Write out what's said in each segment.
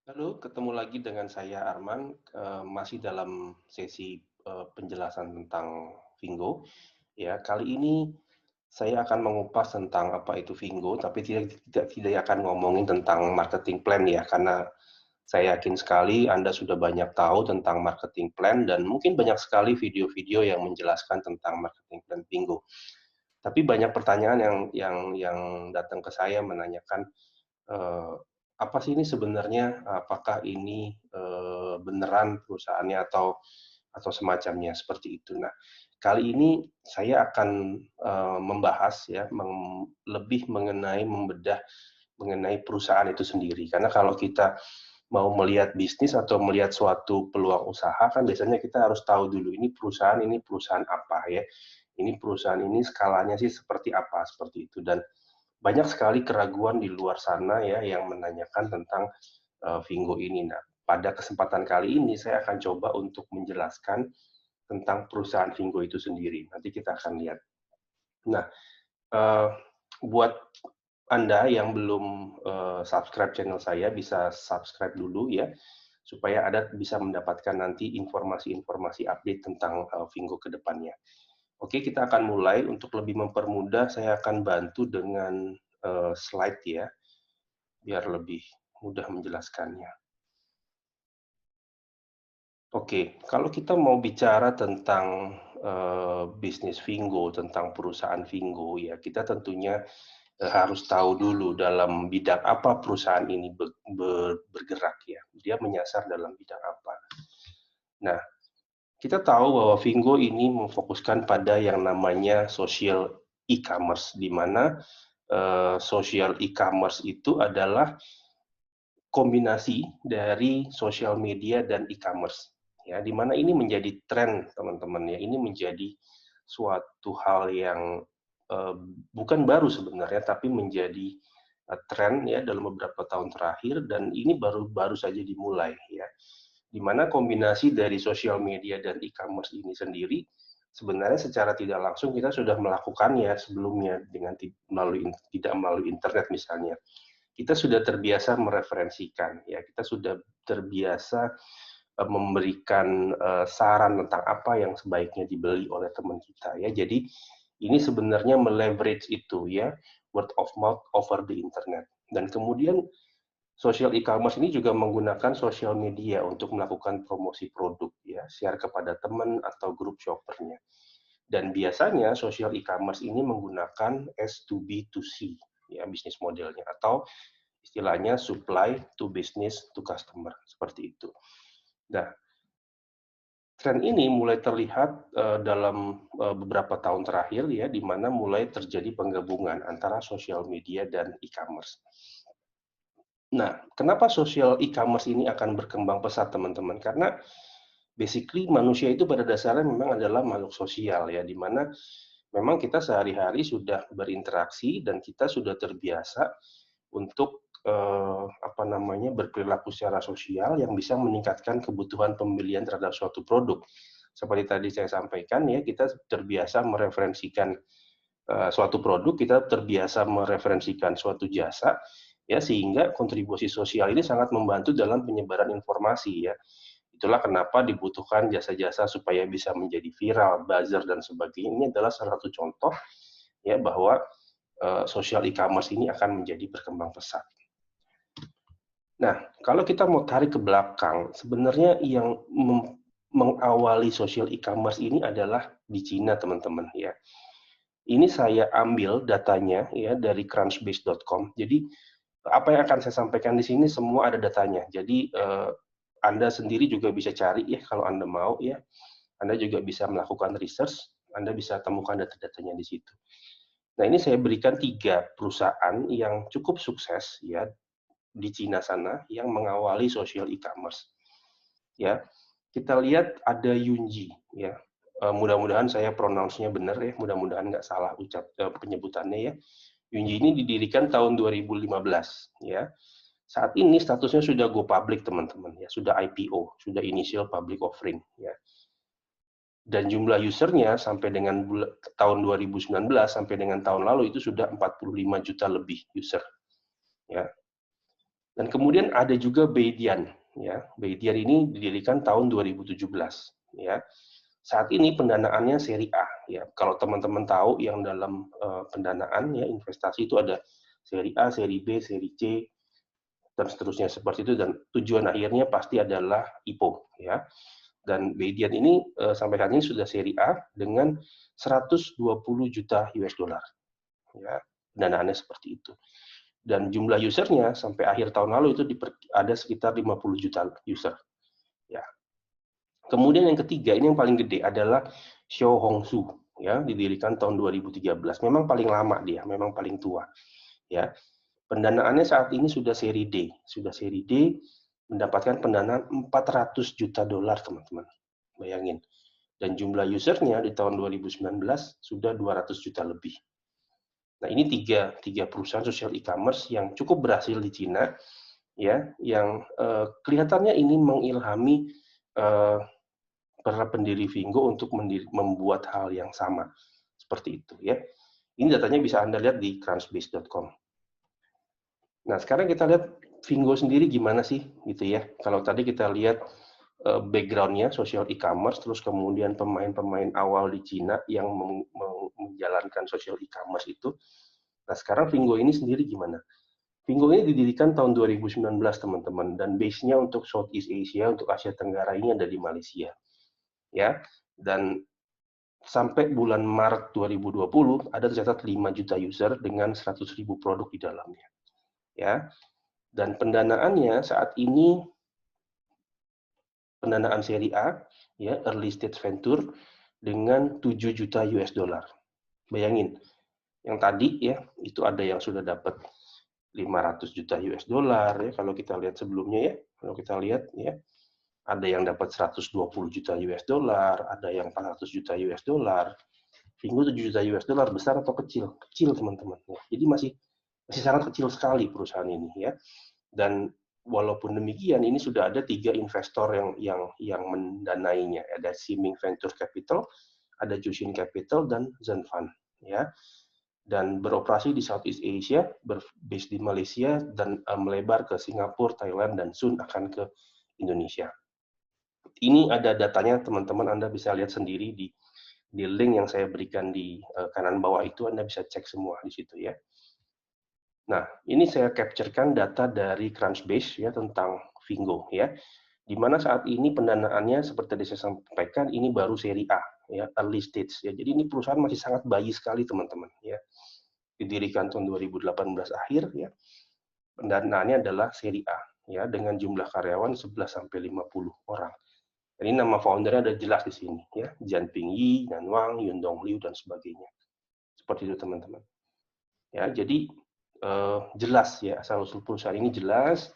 Halo, ketemu lagi dengan saya Arman, masih dalam sesi penjelasan tentang Vingo. Ya, kali ini saya akan mengupas tentang apa itu Vingo, tapi tidak akan ngomongin tentang marketing plan ya, karena saya yakin sekali Anda sudah banyak tahu tentang marketing plan dan mungkin banyak sekali video-video yang menjelaskan tentang marketing plan Vingo. Tapi banyak pertanyaan yang datang ke saya menanyakan eh, apa sih ini sebenarnya, apakah ini beneran perusahaannya atau semacamnya seperti itu. Nah, kali ini saya akan membahas ya lebih mengenai membedah mengenai perusahaan itu sendiri. Karena kalau kita mau melihat bisnis atau melihat suatu peluang usaha kan biasanya kita harus tahu dulu ini perusahaan apa ya. Ini perusahaan ini skalanya sih seperti apa seperti itu dan banyak sekali keraguan di luar sana ya yang menanyakan tentang Vingo ini. Nah, pada kesempatan kali ini saya akan coba untuk menjelaskan tentang perusahaan Vingo itu sendiri. Nanti kita akan lihat. Nah, uh, buat Anda yang belum subscribe channel saya, bisa subscribe dulu ya, supaya Anda bisa mendapatkan nanti informasi-informasi update tentang Vingo ke depannya. Oke, kita akan mulai. Untuk lebih mempermudah, saya akan bantu dengan slide ya, biar lebih mudah menjelaskannya. Oke, kalau kita mau bicara tentang bisnis Vingo, tentang perusahaan Vingo, ya kita tentunya harus tahu dulu dalam bidang apa perusahaan ini bergerak ya. Dia menyasar dalam bidang apa. Nah, kita tahu bahwa Vingo ini memfokuskan pada yang namanya social e-commerce, di mana social e-commerce itu adalah kombinasi dari social media dan e-commerce ya di mana ini menjadi tren teman-teman ya, ini menjadi suatu hal yang uh, bukan baru sebenarnya tapi menjadi tren ya dalam beberapa tahun terakhir dan ini baru baru saja dimulai ya di mana kombinasi dari social media dan e-commerce ini sendiri sebenarnya secara tidak langsung kita sudah melakukannya sebelumnya dengan tidak melalui internet misalnya kita sudah terbiasa mereferensikan ya kita sudah terbiasa memberikan saran tentang apa yang sebaiknya dibeli oleh teman kita ya jadi ini sebenarnya meleverage itu ya word of mouth over the internet dan kemudian social e-commerce ini juga menggunakan social media untuk melakukan promosi produk ya share kepada teman atau grup shoppernya dan biasanya social e-commerce ini menggunakan S2B2C ya bisnis modelnya atau istilahnya supply to business to customer seperti itu. Nah, tren ini mulai terlihat dalam beberapa tahun terakhir ya, di mana mulai terjadi penggabungan antara sosial media dan e-commerce. Nah, kenapa sosial e-commerce ini akan berkembang pesat teman-teman? Karena basically manusia itu pada dasarnya memang adalah makhluk sosial ya, di mana memang kita sehari-hari sudah berinteraksi dan kita sudah terbiasa untuk apa namanya berperilaku secara sosial yang bisa meningkatkan kebutuhan pembelian terhadap suatu produk. Seperti tadi saya sampaikan ya, kita terbiasa mereferensikan suatu produk, kita terbiasa mereferensikan suatu jasa, ya sehingga kontribusi sosial ini sangat membantu dalam penyebaran informasi ya. Itulah kenapa dibutuhkan jasa-jasa supaya bisa menjadi viral, buzzer dan sebagainya. Ini adalah salah satu contoh ya bahwa social e-commerce ini akan menjadi berkembang pesat. Nah, kalau kita mau tarik ke belakang, sebenarnya yang mengawali social e-commerce ini adalah di Cina, teman-teman ya. Ini saya ambil datanya ya dari crunchbase.com. Jadi apa yang akan saya sampaikan di sini semua ada datanya. Jadi Anda sendiri juga bisa cari ya kalau Anda mau ya. Anda juga bisa melakukan research, Anda bisa temukan data-datanya di situ. Nah, ini saya berikan 3 perusahaan yang cukup sukses ya di Cina sana yang mengawali social e-commerce. Ya, kita lihat ada Yunji ya. Mudah-mudahan saya pronounce-nya benar ya, mudah-mudahan nggak salah penyebutannya ya. Yunji ini didirikan tahun 2015 ya. Saat ini statusnya sudah go public teman-teman ya, sudah IPO, sudah initial public offering ya. Dan jumlah usernya sampai dengan tahun 2019 sampai dengan tahun lalu itu sudah 45 juta lebih user ya. Dan kemudian ada juga Beidian, ya. Beidian ini didirikan tahun 2017, ya. Saat ini pendanaannya seri A, ya. Kalau teman-teman tahu yang dalam pendanaan ya investasi itu ada seri A, seri B, seri C dan seterusnya seperti itu, dan tujuan akhirnya pasti adalah IPO, ya. Dan Beidian ini sampai saat ini sudah seri A dengan 120 juta US dollar, ya. Pendanaannya seperti itu. Dan jumlah usernya sampai akhir tahun lalu itu ada sekitar 50 juta user. Ya. Kemudian yang ketiga, ini yang paling gede adalah Xiao Hongsu, ya, didirikan tahun 2013. Memang paling lama dia, memang paling tua. Ya. Pendanaannya saat ini sudah seri D, mendapatkan pendanaan 400 juta dolar, teman-teman. Bayangin. Dan jumlah usernya di tahun 2019 sudah 200 juta lebih. Nah, ini tiga perusahaan social e-commerce yang cukup berhasil di Cina, ya, yang kelihatannya ini mengilhami para pendiri Vingo untuk membuat hal yang sama seperti itu, ya. Ini datanya bisa Anda lihat di crunchbase.com. Nah, sekarang kita lihat Vingo sendiri gimana sih, gitu ya. Kalau tadi kita lihat background-nya social e-commerce, terus kemudian pemain-pemain awal di Cina yang menjalankan social e-commerce itu. Nah, sekarang Vingo ini sendiri gimana? Vingo ini didirikan tahun 2019, teman-teman, dan base-nya untuk Southeast Asia, untuk Asia Tenggara ini ada di Malaysia. Ya, dan sampai bulan Maret 2020 ada tercatat 5 juta user dengan 100.000 produk di dalamnya. Ya. Dan pendanaannya saat ini pendanaan seri A, ya, early stage venture dengan 7 juta US dollar. Bayangin, yang tadi ya, itu ada yang sudah dapat 500 juta US dollar ya, kalau kita lihat sebelumnya ya. Kalau kita lihat ya, ada yang dapat 120 juta US dollar, ada yang 400 juta US dollar. Vingo 7 juta US dollar, besar atau kecil? Kecil, teman-teman. Ya. Jadi masih sangat kecil sekali perusahaan ini ya. Dan walaupun demikian, ini sudah ada 3 investor yang mendanainya. Ada Siming Venture Capital, ada Jushin Capital, dan Zen Fund. Ya. Dan beroperasi di Southeast Asia, base di Malaysia, dan melebar ke Singapura, Thailand, dan soon akan ke Indonesia. Ini ada datanya, teman-teman, Anda bisa lihat sendiri di link yang saya berikan di kanan bawah itu, Anda bisa cek semua di situ ya. Nah, ini saya capturekan data dari Crunchbase ya tentang Vingo ya. Di mana saat ini pendanaannya seperti tadi saya sampaikan ini baru seri A ya, early stage ya. Jadi ini perusahaan masih sangat bayi sekali, teman-teman ya. Didirikan tahun 2018 akhir ya. Pendanaannya adalah seri A ya dengan jumlah karyawan 11 sampai 50 orang. Ini nama foundernya ada jelas di sini ya, Jianping Yi, Nan Wang, Yundong Liu dan sebagainya. Seperti itu, teman-teman. Ya, jadi jelas ya, asal-usul perusahaan ini jelas,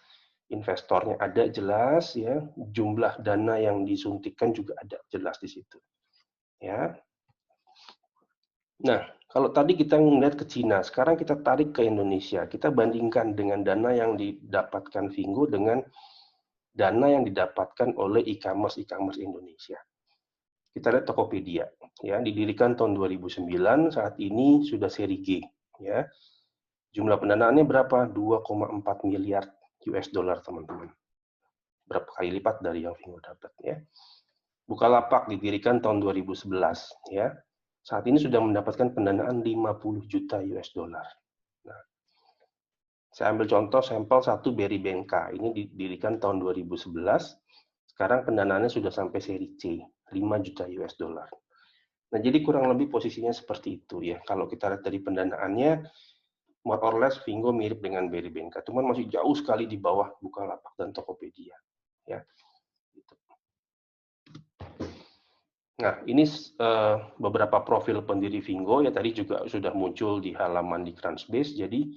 investornya ada jelas ya, jumlah dana yang disuntikkan juga ada jelas di situ. Ya. Nah, kalau tadi kita melihat ke Cina, sekarang kita tarik ke Indonesia. Kita bandingkan dengan dana yang didapatkan Vingo dengan dana yang didapatkan oleh e-commerce Indonesia. Kita lihat Tokopedia, ya, didirikan tahun 2009, saat ini sudah seri G, ya. Jumlah pendanaannya berapa? 2,4 miliar US dollar, teman-teman. Berapa kali lipat dari yang Vingo dapat, ya. Bukalapak didirikan tahun 2011, ya. Saat ini sudah mendapatkan pendanaan 50 juta US dollar. Nah, saya ambil contoh sampel satu Berry Benka, ini didirikan tahun 2011, sekarang pendanaannya sudah sampai seri C, 5 juta US dollar. Nah, jadi kurang lebih posisinya seperti itu ya. Kalau kita lihat dari pendanaannya, more or less Vingo mirip dengan Berry Benka, cuman masih jauh sekali di bawah Bukalapak dan Tokopedia. Ya. Gitu. Nah, ini beberapa profil pendiri Vingo ya, tadi juga sudah muncul di halaman di Crunchbase. Jadi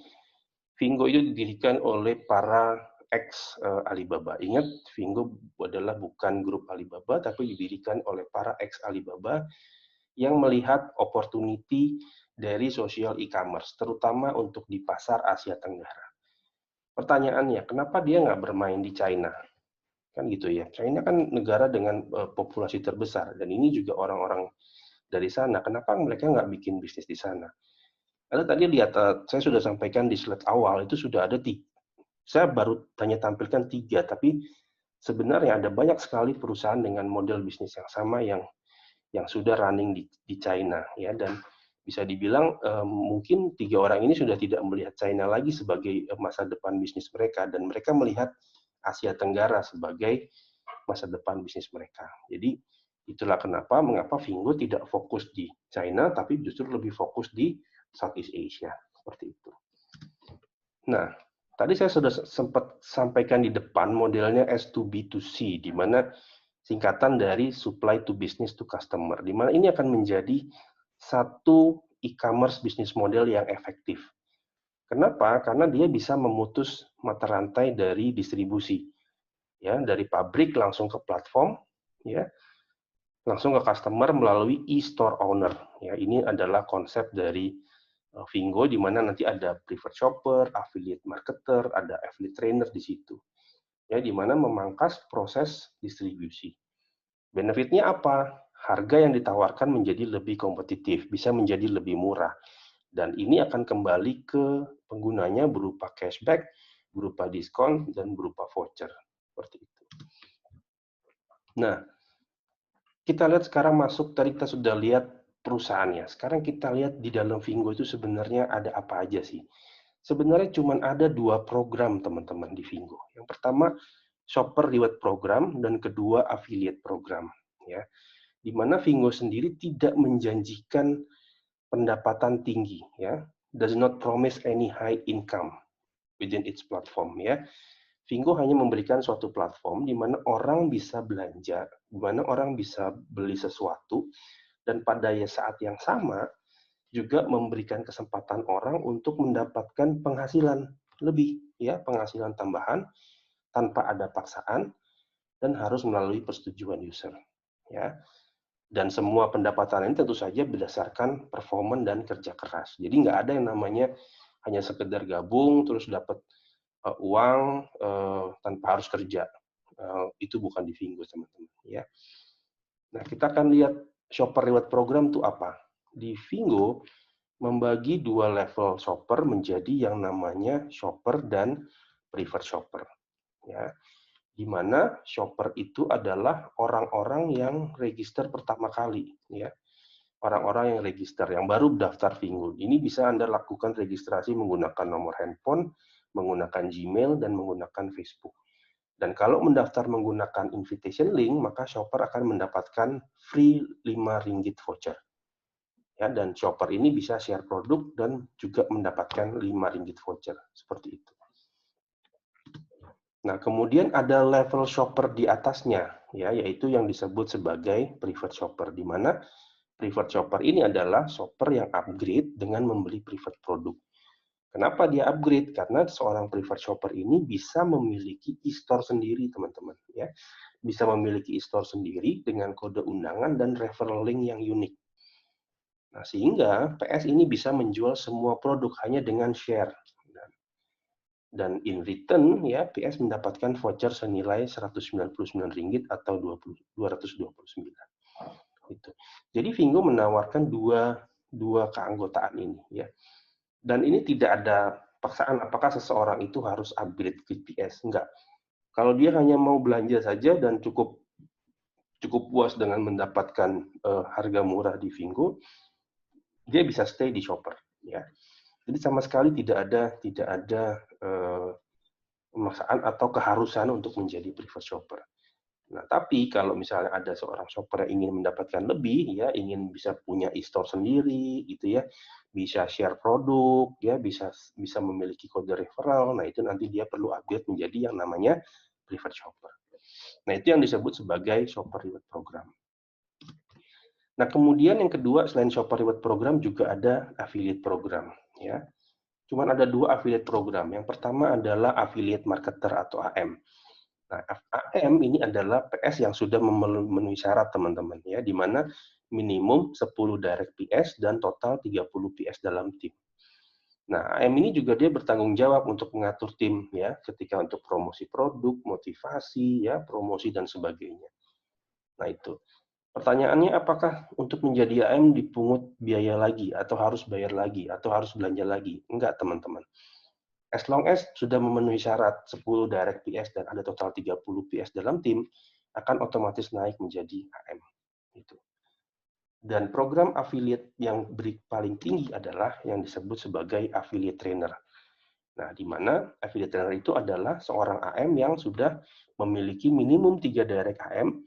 Vingo itu didirikan oleh para ex Alibaba. Ingat, Vingo adalah bukan grup Alibaba, tapi didirikan oleh para ex Alibaba yang melihat opportunity dari social e-commerce, terutama untuk di pasar Asia Tenggara. Pertanyaannya, kenapa dia nggak bermain di China? Kan gitu ya. China kan negara dengan populasi terbesar, dan ini juga orang-orang dari sana. Kenapa mereka nggak bikin bisnis di sana? Lalu tadi lihat, saya sudah sampaikan di slide awal, itu sudah ada Saya baru hanya tampilkan 3, tapi sebenarnya ada banyak sekali perusahaan dengan model bisnis yang sama yang sudah running di China, ya, dan bisa dibilang mungkin 3 orang ini sudah tidak melihat China lagi sebagai masa depan bisnis mereka, dan mereka melihat Asia Tenggara sebagai masa depan bisnis mereka. Jadi itulah mengapa Vingo tidak fokus di China, tapi justru lebih fokus di Southeast Asia, seperti itu. Nah, tadi saya sudah sempat sampaikan di depan modelnya S2B2C, di mana singkatan dari supply to business to customer, di mana ini akan menjadi satu e-commerce bisnis model yang efektif. Kenapa? Karena dia bisa memutus mata rantai dari distribusi, ya, dari pabrik langsung ke platform, ya, langsung ke customer melalui e-store owner. Ya, ini adalah konsep dari Vingo, di mana nanti ada preferred shopper, affiliate marketer, ada affiliate trainer di situ. Ya, di mana memangkas proses distribusi. Benefitnya apa? Harga yang ditawarkan menjadi lebih kompetitif, bisa menjadi lebih murah. Dan ini akan kembali ke penggunanya berupa cashback, berupa diskon, dan berupa voucher. Seperti itu. Nah, kita lihat sekarang masuk, tadi kita sudah lihat perusahaannya. Sekarang kita lihat di dalam Vingo itu sebenarnya ada apa aja sih. Sebenarnya cuma ada 2 program, teman-teman, di Vingo. Yang pertama, Shopper Reward Program, dan kedua, Affiliate Program. Ya, di mana Vingo sendiri tidak menjanjikan pendapatan tinggi, ya, does not promise any high income within its platform, ya. Vingo hanya memberikan suatu platform di mana orang bisa belanja, di mana orang bisa beli sesuatu, dan pada saat yang sama juga memberikan kesempatan orang untuk mendapatkan penghasilan lebih, ya, penghasilan tambahan tanpa ada paksaan dan harus melalui persetujuan user, ya. Dan semua pendapatan ini tentu saja berdasarkan performa dan kerja keras. Jadi nggak ada yang namanya hanya sekedar gabung terus dapat uang tanpa harus kerja. Itu bukan di Vingo, teman-teman, ya. Nah, kita akan lihat shopper reward program itu apa. Di Vingo membagi 2 level shopper menjadi yang namanya shopper dan preferred shopper, ya. Di mana shopper itu adalah orang-orang yang register pertama kali, ya. Orang-orang yang register, yang baru daftar Vingo. Ini bisa Anda lakukan registrasi menggunakan nomor handphone, menggunakan Gmail, dan menggunakan Facebook. Dan kalau mendaftar menggunakan invitation link, maka shopper akan mendapatkan free 5 ringgit voucher. Ya, dan shopper ini bisa share produk dan juga mendapatkan 5 ringgit voucher. Seperti itu. Nah, kemudian ada level shopper di atasnya, ya, yaitu yang disebut sebagai preferred shopper, di mana preferred shopper ini adalah shopper yang upgrade dengan membeli preferred produk. Kenapa dia upgrade? Karena seorang preferred shopper ini bisa memiliki e-store sendiri, teman-teman, ya. Bisa memiliki e-store sendiri dengan kode undangan dan referral link yang unik. Nah, sehingga PS ini bisa menjual semua produk hanya dengan share. Dan in return, ya, PS mendapatkan voucher senilai Rp199 atau 229. Itu. Jadi Vingo menawarkan dua keanggotaan ini, ya. Dan ini tidak ada paksaan apakah seseorang itu harus upgrade ke PS, enggak. Kalau dia hanya mau belanja saja dan cukup puas dengan mendapatkan harga murah di Vingo, dia bisa stay di shopper, ya. Jadi sama sekali tidak ada pemaksaan atau keharusan untuk menjadi preferred shopper. Nah, tapi kalau misalnya ada seorang shopper yang ingin mendapatkan lebih, ya, ingin bisa punya e-store sendiri, gitu ya, bisa share produk, ya, bisa memiliki kode referral. Nah, itu nanti dia perlu upgrade menjadi yang namanya preferred shopper. Nah, itu yang disebut sebagai shopper reward program. Nah, kemudian yang kedua, selain shopper reward program juga ada affiliate program, ya. Cuman ada 2 affiliate program. Yang pertama adalah affiliate marketer atau AM. Nah, AM ini adalah PS yang sudah memenuhi syarat, teman-teman, ya, di mana minimum 10 direct PS dan total 30 PS dalam tim. Nah, AM ini juga dia bertanggung jawab untuk mengatur tim, ya, ketika untuk promosi produk, motivasi, ya, promosi dan sebagainya. Nah, itu. Pertanyaannya, apakah untuk menjadi AM dipungut biaya lagi atau harus bayar lagi atau harus belanja lagi? Enggak, teman-teman. As long as sudah memenuhi syarat 10 direct PS dan ada total 30 PS dalam tim, akan otomatis naik menjadi AM. Gitu. Dan program affiliate yang paling tinggi adalah yang disebut sebagai affiliate trainer. Nah, di mana affiliate trainer itu adalah seorang AM yang sudah memiliki minimum 3 direct AM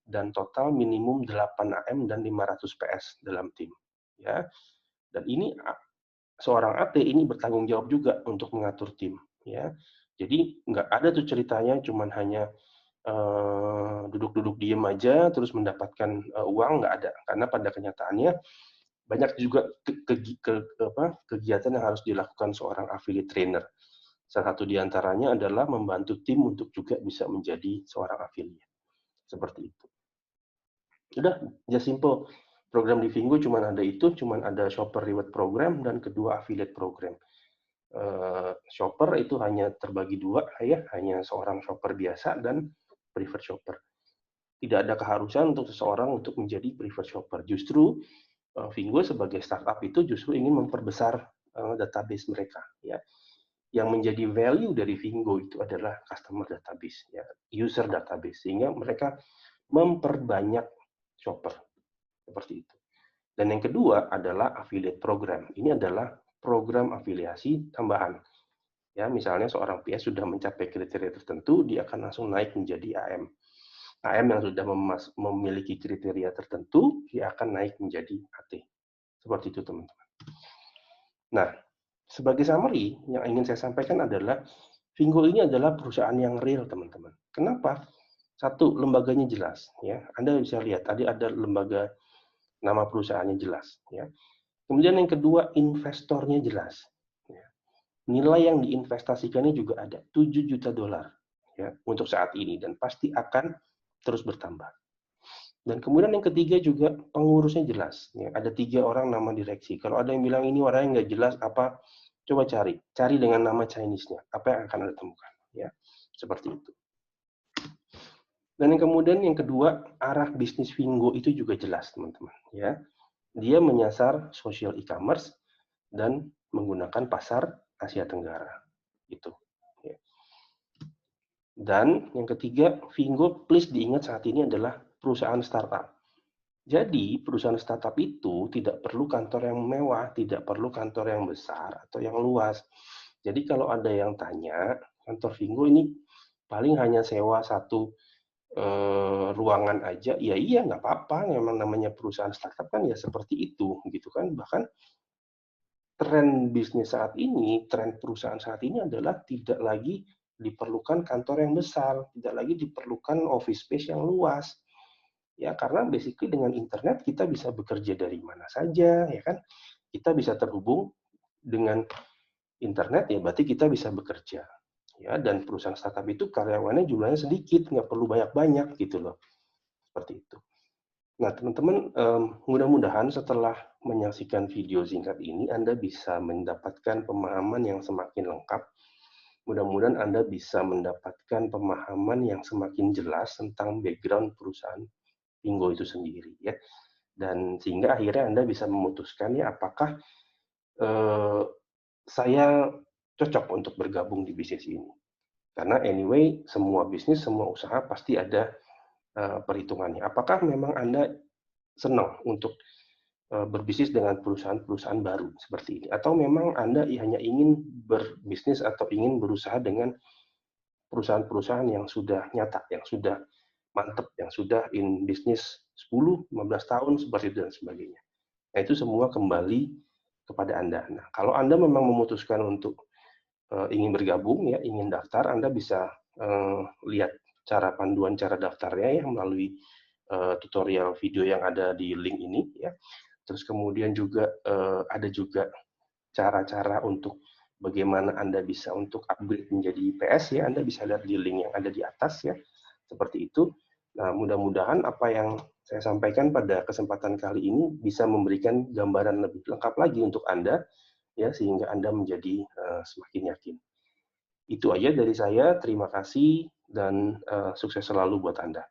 dan total minimum 8 AM dan 500 PS dalam tim. Ya. Dan ini seorang AT ini bertanggung jawab juga untuk mengatur tim. Ya. Jadi nggak ada tuh ceritanya cuman hanya duduk-duduk diem aja terus mendapatkan uang, nggak ada, karena pada kenyataannya banyak juga kegiatan yang harus dilakukan seorang affiliate trainer. Salah satu diantaranya adalah membantu tim untuk juga bisa menjadi seorang affiliate, seperti itu. Udah, just simple. Program di Vingo cuma ada itu, cuma ada shopper reward program dan kedua affiliate program. Shopper itu hanya terbagi dua, ya, hanya seorang shopper biasa dan preferred shopper. Tidak ada keharusan untuk seseorang untuk menjadi preferred shopper. Justru Vingo sebagai startup itu justru ingin memperbesar database mereka. Ya. Yang menjadi value dari Vingo itu adalah customer database, ya, user database, sehingga mereka memperbanyak shopper seperti itu. Dan yang kedua adalah affiliate program. Ini adalah program afiliasi tambahan. Ya, misalnya seorang PS sudah mencapai kriteria tertentu, dia akan langsung naik menjadi AM. AM yang sudah memiliki kriteria tertentu, dia akan naik menjadi AT. Seperti itu, teman-teman. Nah, sebagai summary, yang ingin saya sampaikan adalah Vingo ini adalah perusahaan yang real, teman-teman. Kenapa? Satu, lembaganya jelas. Ya, Anda bisa lihat, tadi ada lembaga, nama perusahaannya jelas. Ya. Kemudian yang kedua, investornya jelas. Ya. Nilai yang diinvestasikannya juga ada, 7 juta dolar ya, untuk saat ini, dan pasti akan terus bertambah. Dan kemudian yang ketiga juga pengurusnya jelas. Ya, ada 3 orang nama direksi. Kalau ada yang bilang ini orangnya nggak jelas, apa? Coba cari dengan nama Chinese-nya. Apa yang akan Anda temukan? Ya, seperti itu. Dan yang kemudian yang kedua, arah bisnis Vingo itu juga jelas, teman-teman. Ya, dia menyasar social e-commerce dan menggunakan pasar Asia Tenggara. Itu. Ya. Dan yang ketiga, Vingo, please diingat saat ini adalah perusahaan startup. Jadi, perusahaan startup itu tidak perlu kantor yang mewah, tidak perlu kantor yang besar atau yang luas. Jadi, kalau ada yang tanya, kantor Vingo ini paling hanya sewa satu ruangan aja, ya iya nggak apa-apa, memang namanya perusahaan startup kan ya seperti itu, gitu kan. Bahkan tren bisnis saat ini, tren perusahaan saat ini adalah tidak lagi diperlukan kantor yang besar, tidak lagi diperlukan office space yang luas. Ya, karena basically dengan internet kita bisa bekerja dari mana saja, ya kan? Kita bisa terhubung dengan internet, ya berarti kita bisa bekerja. Ya, dan perusahaan startup itu karyawannya jumlahnya sedikit, nggak perlu banyak-banyak gitu loh. Seperti itu. Nah, teman-teman, mudah-mudahan setelah menyaksikan video singkat ini, Anda bisa mendapatkan pemahaman yang semakin lengkap. Mudah-mudahan Anda bisa mendapatkan pemahaman yang semakin jelas tentang background perusahaan Vingo itu sendiri, ya. Dan sehingga akhirnya Anda bisa memutuskan ya apakah saya cocok untuk bergabung di bisnis ini. Karena anyway, semua bisnis, semua usaha pasti ada perhitungannya. Apakah memang Anda senang untuk berbisnis dengan perusahaan-perusahaan baru seperti ini? Atau memang Anda hanya ingin berbisnis atau ingin berusaha dengan perusahaan-perusahaan yang sudah nyata, yang sudah mantap, yang sudah in bisnis 10-15 tahun seperti itu dan sebagainya. Nah, itu semua kembali kepada Anda. Nah, kalau Anda memang memutuskan untuk ingin bergabung, ya, ingin daftar, Anda bisa lihat panduan cara daftarnya ya melalui tutorial video yang ada di link ini, ya. Terus kemudian juga ada juga cara-cara untuk bagaimana Anda bisa untuk upgrade menjadi PS, ya. Anda bisa lihat di link yang ada di atas, ya. Seperti itu. Nah, mudah-mudahan apa yang saya sampaikan pada kesempatan kali ini bisa memberikan gambaran lebih lengkap lagi untuk Anda, ya, sehingga Anda menjadi semakin yakin. Itu aja dari saya. Terima kasih dan sukses selalu buat Anda.